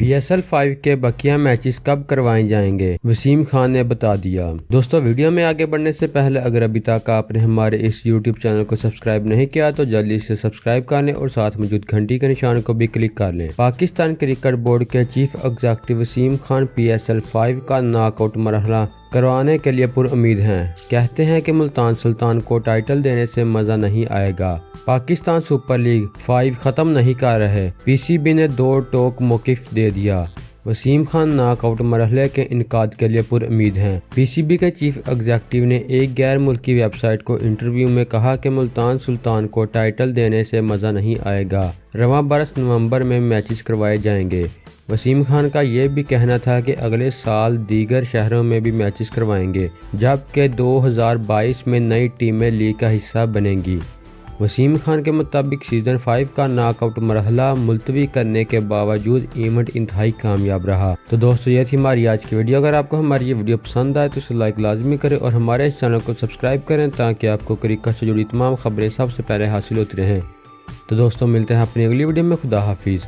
PSL 5 के बकिया matches कब करवाए जाएंगे, वसीम खान ने बता दिया। दोस्तों, वीडियो में आगे बढ़ने से पहले अगर अभी तक आपने हमारे इस YouTube चैनल को सब्सक्राइब नहीं किया तो जल्दी से सब्सक्राइब कर लें और साथ मौजूद घंटी के निशान को भी क्लिक कर लें। पाकिस्तान क्रिकेट बोर्ड के chief executive Wasim Khan PSL 5 का नॉकआउट मरहला करवाने के लिए पुरुमीद हैं। कहते हैं कि मुल्तान सुल्तान को टाइटल देने से मजा नहीं आएगा। पाकिस्तान सुपर लीग 5 खत्म नहीं कर रहे, PCB ने 2 टोक मौकिफ दे दिया। वसीम खान नॉकआउट मरहले के इनकाद के लिए पुरुमीद हैं। PCB के चीफ एग्जीक्यूटिव ने एक गैर मुल्की वेबसाइट को इंटरव्यू में कहा कि मुल्तान सुल्तान को टाइटल देने से मजा नहीं आएगा। रवां बरस नवंबर में मैचेस करवाए जाएंगे। वसीम खान का ये भी कहना था कि अगले साल दीगर शहरों में भी मैचेस करवाएंगे, जबकि 2022 में नई टीमें लीग का हिस्सा बनेंगी। वसीम खान के मुताबिक सीजन 5 का नॉकआउट मरहला मुलतवी करने के बावजूद इवेंट इंतहाई कामयाब रहा। तो दोस्तों, ये थी हमारी आज की वीडियो। अगर आपको हमारी ये वीडियो पसंद आए तो इसे लाइक लाजमी करें और हमारे इस चैनल को सब्सक्राइब करें ताकि आपको क्रिकेट से जुड़ी तमाम खबरें सबसे पहले हासिल होती रहें। तो दोस्तों, मिलते हैं अपनी अगली वीडियो में। खुदा हाफिज़।